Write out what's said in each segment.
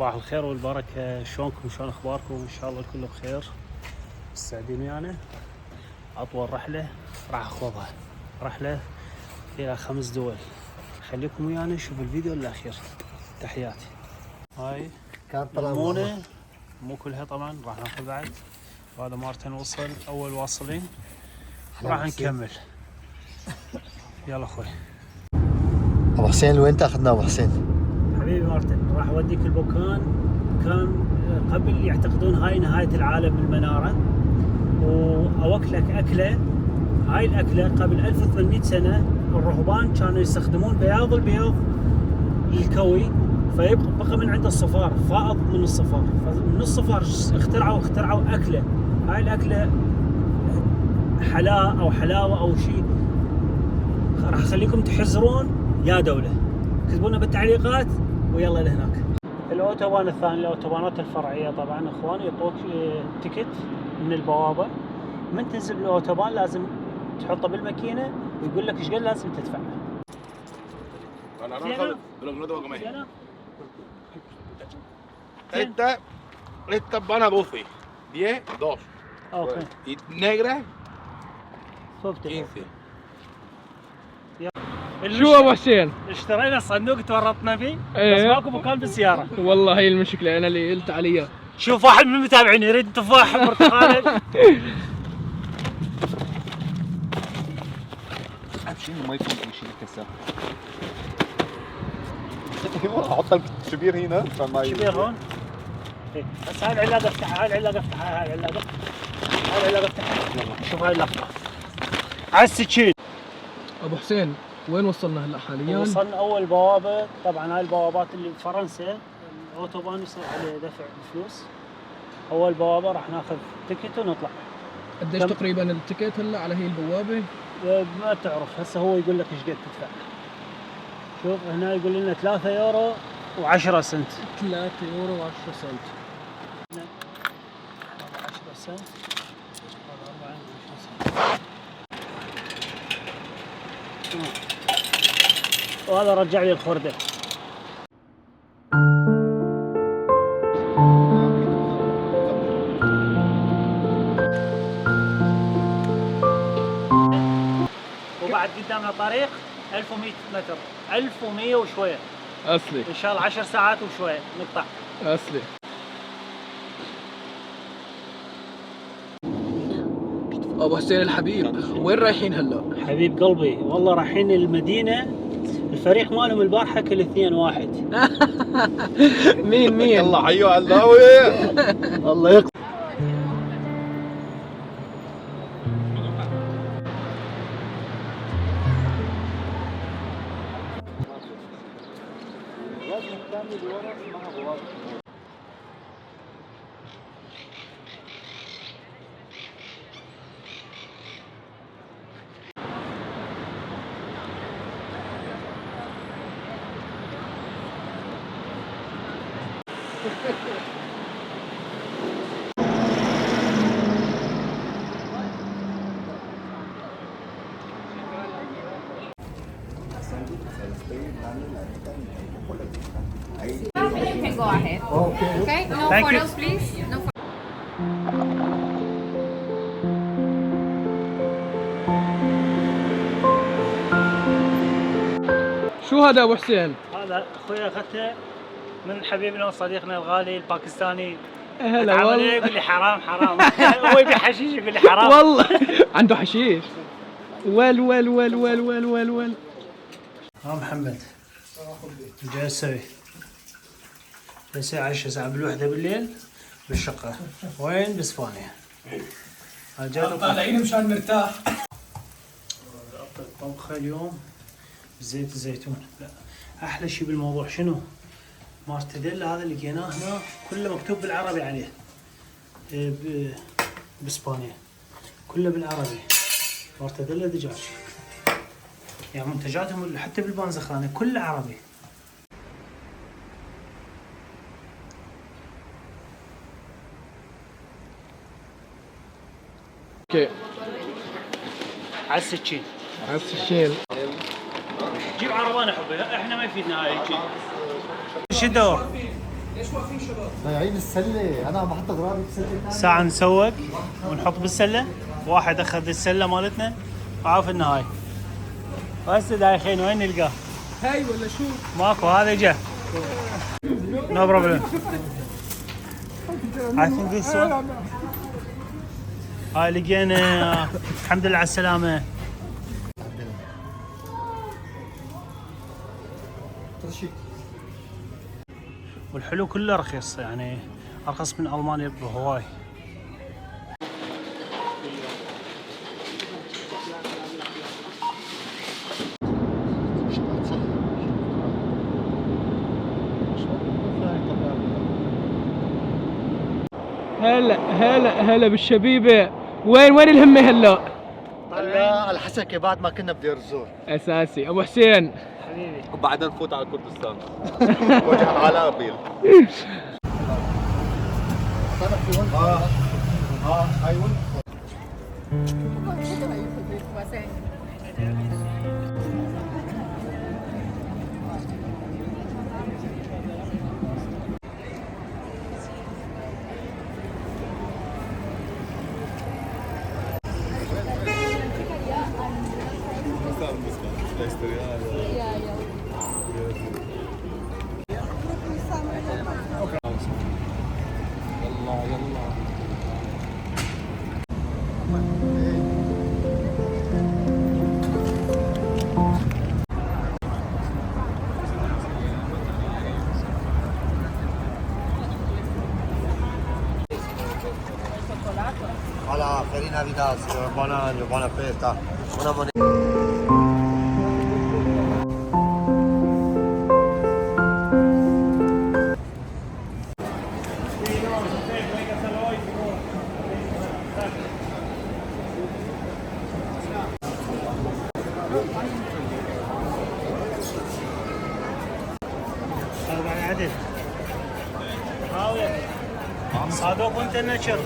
صباح الخير والبركة، شلونكم؟ شلون اخباركم؟ ان شاء الله الكل بخير. مستعدين ويانا اطول رحلة راح اخوضها، رحلة الى 5 دول. خليكم ويانا شوفوا الفيديو للاخير. تحياتي. هاي المونة مو كلها طبعا، راح ناخذ بعد. وهذا مارتن وصل اول واصلين، راح نكمل. يلا اخوي. ابو حسين وين تاخذنا ابو حسين؟ حبيبي مارتن، راح اوديك المكان كان قبل يعتقدون هاي نهاية العالم بالمنارة، واوكلك اكلة. هاي الاكلة قبل 1800 سنة الرهبان كانوا يستخدمون بياض البيض للكوي، فيبقى من عند الصفار، فائض من الصفار، فمن الصفار اخترعوا اكلة. هاي الاكلة حلاوة او حلاوة او شيء، راح اخليكم تحزرون يا دولة. اكتبونا بالتعليقات ويلا لهناك. الاوتوبان الثاني، الاوتوبانات الفرعيه طبعا اخوان، يعطوك تيكت من البوابه. من تنزل من الاوتوبان لازم تحطه بالماكينه ويقول لك ايش قد لازم تدفع. Estas van a 12, 10, 2. اوكي. Y negras, 15. 15. شو ابو حسين؟ اشترينا الصندوق تورطنا فيه، ايه. بس ماكو مكان بالسياره. والله هي المشكله، انا اللي قلت عليها. شوف واحد من المتابعين يريد تفاح برتقاله. شيل ما يكون يشيل الكسر. احط الشبير هنا عشان ما شبير هون. إيه. بس هاي العلاقه افتحها، هاي العلاقه افتحها، هاي العلاقه، هاي العلاقه افتحها. شوف هاي اللقطه على السكين. ابو حسين وين وصلنا هلا حاليا؟ وصلنا اول بوابه. طبعا هاي البوابات اللي بفرنسا الاوتوبان يصير عليه دفع فلوس. اول بوابه راح ناخذ تيكت ونطلع. قديش تقريبا التيكت هلا على هي البوابه؟ ما تعرف، هسه هو يقول لك ايش قد تدفع. شوف هنا يقول لنا 3 يورو و10 سنت. 3 يورو و10 سنت. هذا 10 سنت، هذا 24 سنت. وهذا رجع لي الخردة. وبعد قدامنا طريق 1100 متر، 1100 وشوية اصلي ان شاء الله 10 ساعات وشوية نقطع. اصلي. ابو حسين الحبيب، وين رايحين هلا؟ حبيب قلبي والله رايحين المدينة. الفريق مالهم البارحة كل 2-1. مين الله حيو علاوي. الله يقطع. You can go ahead. Okay. No Thank you. photos, please. No photos. شو هذا ابو حسين؟ هذا اخوي اخذته من حبيبنا وصديقنا الغالي الباكستاني. هلا أتعامل والله. يقول لي حرام حرام. هو يبي حشيش يقول لي حرام. والله عنده حشيش. ول ول ول ول ول ول ول. ها محمد جاي اسوي؟ جاي 10 ساعة بالوحدة بالليل بالشقة. وين؟ باسبانيا. طالعين مشان نرتاح. الطبخة اليوم بزيت الزيتون. لا احلى شيء بالموضوع شنو؟ مارتديلا هذا اللي لقيناه هنا كله مكتوب بالعربي عليه. باسبانيا كله بالعربي. مارتديلا دجاج، يعني منتجاتهم حتى بالبانزخانة كله عربي. اوكي على السكين. على السكين. جيب عربانة حبي، احنا ما يفيدنا هاي الشيء. شو الدور؟ ضايعين السله، انا عم احط اغراضي بسله ثانيه. ساعة نسوق ونحط بالسلة. واحد اخذ السلة مالتنا وعارف انه هاي. وهسه دايخين وين نلقاه؟ هاي ولا شو؟ ماكو هذا جا. نو بروبلم. I think this one. هاي لقينا. الحمد لله على السلامة. والحلو كله رخيص يعني ارخص من المانيا بهواي. هلا بالشبيبه. وين الهمه هلا؟ هلا على الحسكه بعد ما كنا بدير الزور. اساسي ابو حسين. وبعدين نفوت على كردستان. وجه على ابيل. ايوه Hola, feliz Navidad, buon anno, buona festa. Una moneta. عدل. صادوق وانت النشر.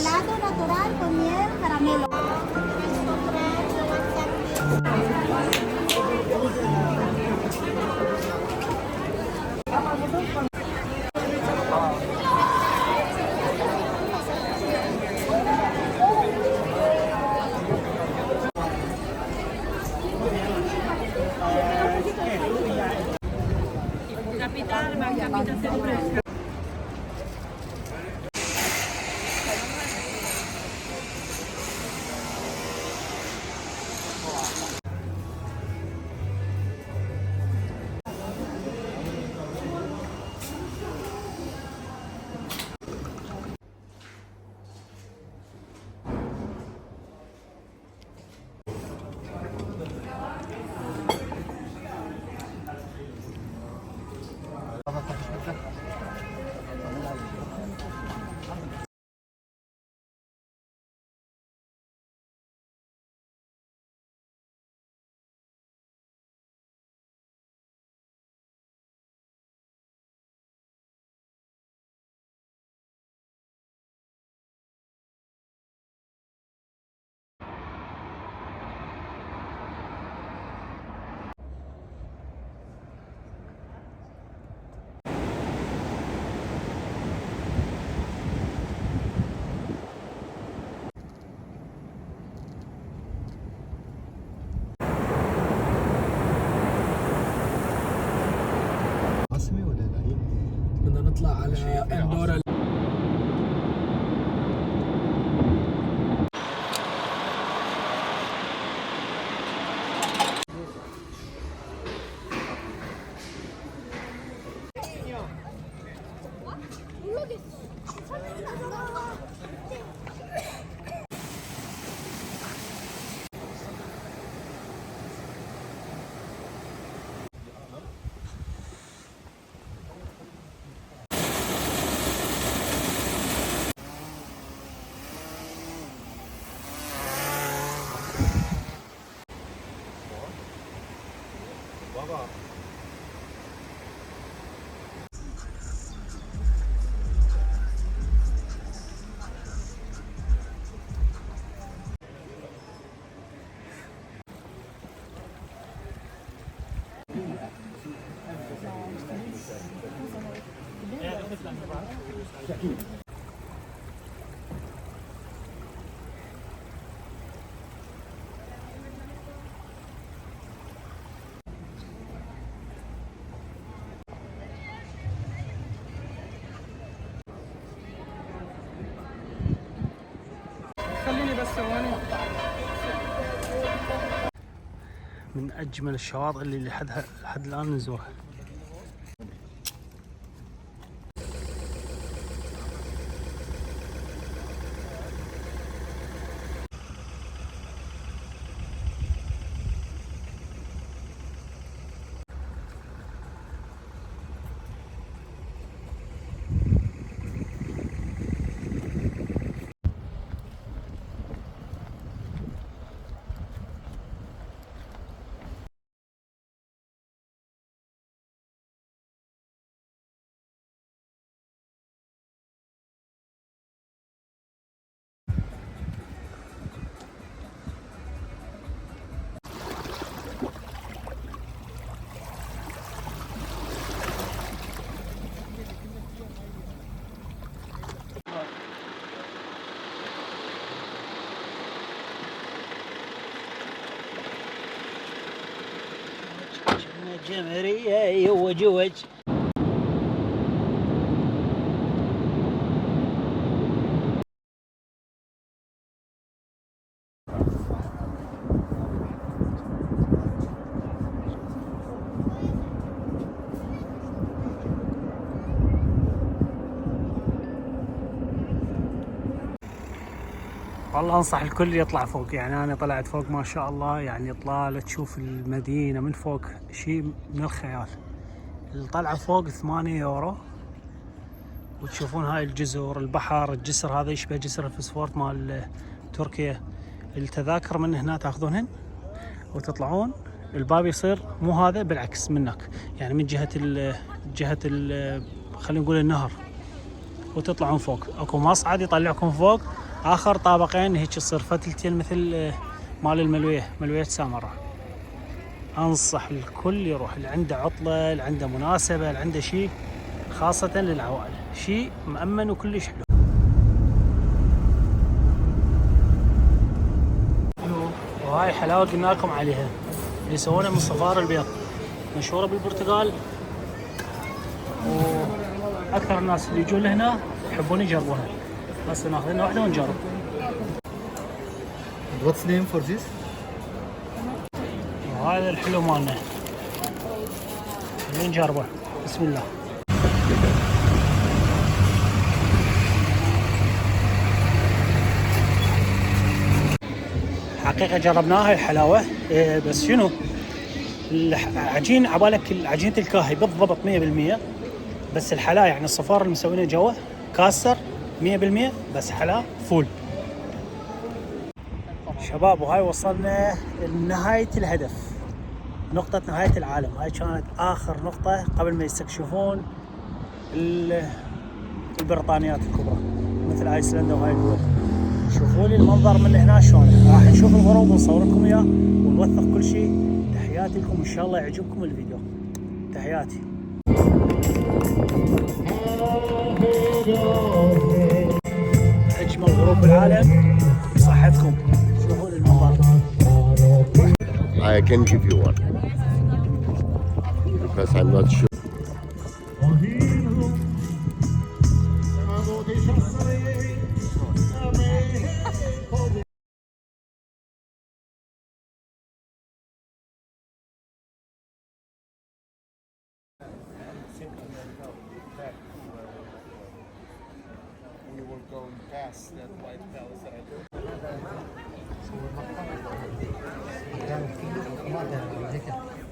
Salado natural con miel, caramelo. عاصمة ولا لا؟ بدنا نطلع على اندورا. خليني بس ثواني. من اجمل الشواطئ اللي لحد الان نزورها. جمهورية وجوج. والله انصح الكل يطلع فوق، يعني انا طلعت فوق ما شاء الله، يعني اطلال تشوف المدينة من فوق شيء من الخيال. الطلعة فوق 8 يورو، وتشوفون هاي الجزر، البحر، الجسر هذا يشبه جسر الفسفورت مال تركيا. التذاكر من هنا تاخذونهن وتطلعون، الباب يصير مو هذا، بالعكس منك، يعني من جهة خلينا نقول النهر، وتطلعون فوق. اكو مصعد يطلعكم فوق، اخر طابقين هيك تصير فتلتين مثل مال ملوية سامرة. انصح الكل يروح، اللي عنده عطلة، اللي عنده مناسبة، اللي عنده شيء، خاصة للعوائل، شيء مأمن وكلش حلو. وهاي حلاوة قلنا لكم عليها، اللي يسوونها من صفار البيض، مشهورة بالبرتقال، وأكثر الناس اللي يجون لهنا يحبون يجربونها. بس ناخذ لنا واحدة ونجرب. What's name for this? وهذا الحلو مالنا، خلينا نجربه. بسم الله. حقيقة جربناها الحلاوة، بس شنو العجين عبالك عجينة الكاهي بالضبط 100%، بس الحلا يعني الصفار اللي مسوينه جوا كاسر 100%، بس حلا فول. شباب وهاي وصلنا لنهاية الهدف، نقطة نهاية العالم. هاي كانت آخر نقطة قبل ما يستكشفون البريطانيات الكبرى مثل ايسلندا وهاي الدول. شوفوا لي المنظر من هنا شلون. راح نشوف الغروب ونصور لكم اياه ونوثق كل شيء. تحياتي لكم، ان شاء الله يعجبكم الفيديو. تحياتي. اجمل غروب بالعالم بصحتكم. شوفوا لي المنظر. I can give you one because I'm not sure. We were going past that white palace that I built.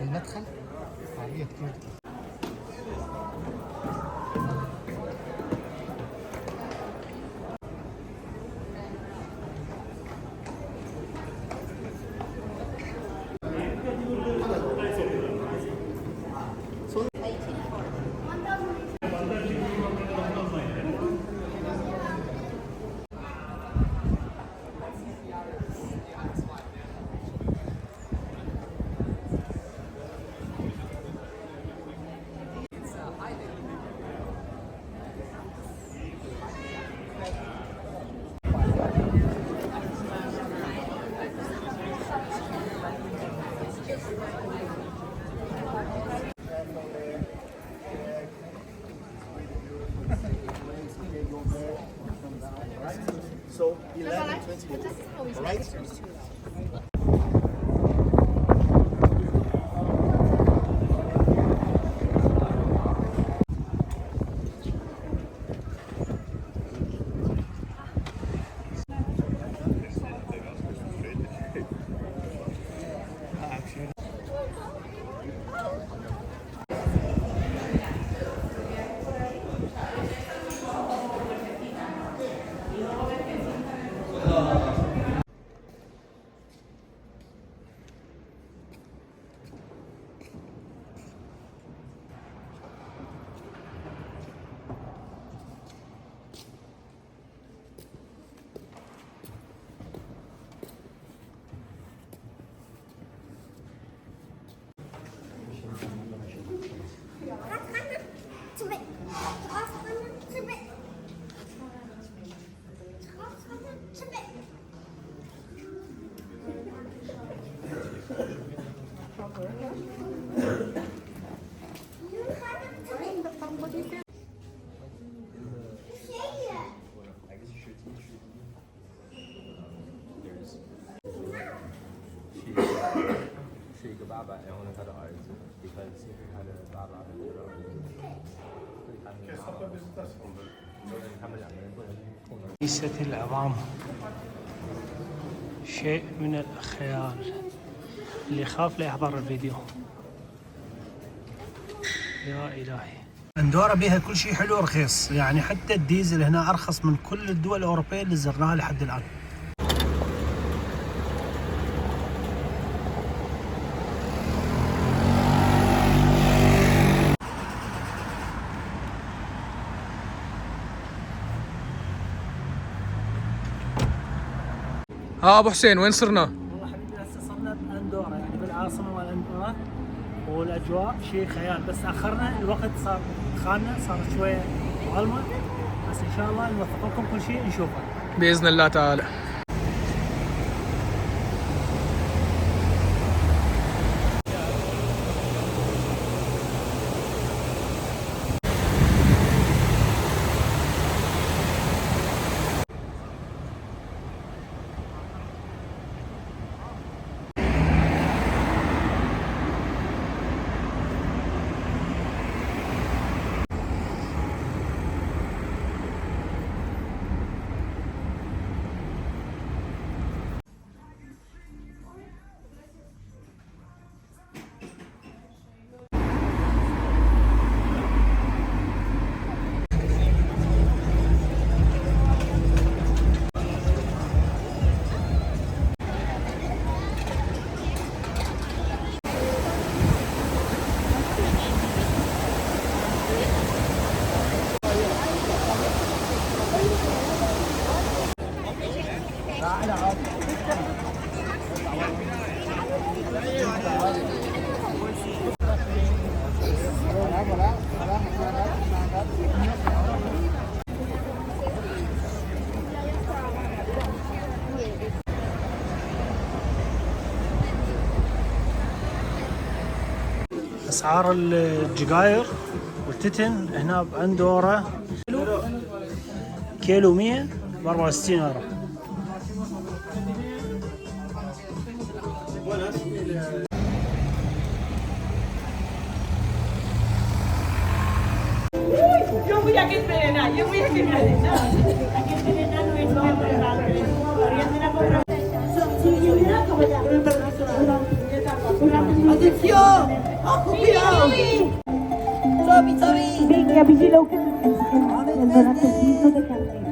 المدخل عالية كتير. So 11, 20. All right? كنيسة العظام شيء من الخيال، اللي يخاف لا يحضر الفيديو. يا إلهي، اندورا بيها كل شيء حلو ورخيص، يعني حتى الديزل هنا أرخص من كل الدول الأوروبية اللي زرناها لحد الآن. ابو حسين وين صرنا؟ والله حبيبي هسه صرنا باندورا، يعني بالعاصمه مال اندورا، والاجواء شيء خيال، بس اخرنا الوقت، صار خاننا، صارت شويه ظلمه، بس ان شاء الله نوفق لكم كل شيء نشوفه باذن الله تعالى. اسعار الجقاير والتتن هنا باندورا كيلو 100 ب 64 يورو. Yo voy a que entrenar, yo voy a que entrenar. A que entrenar no es importante. Atención! ¡Ojo, cuidado! ¡Sorry, sorry! Venga, vigila usted el donato de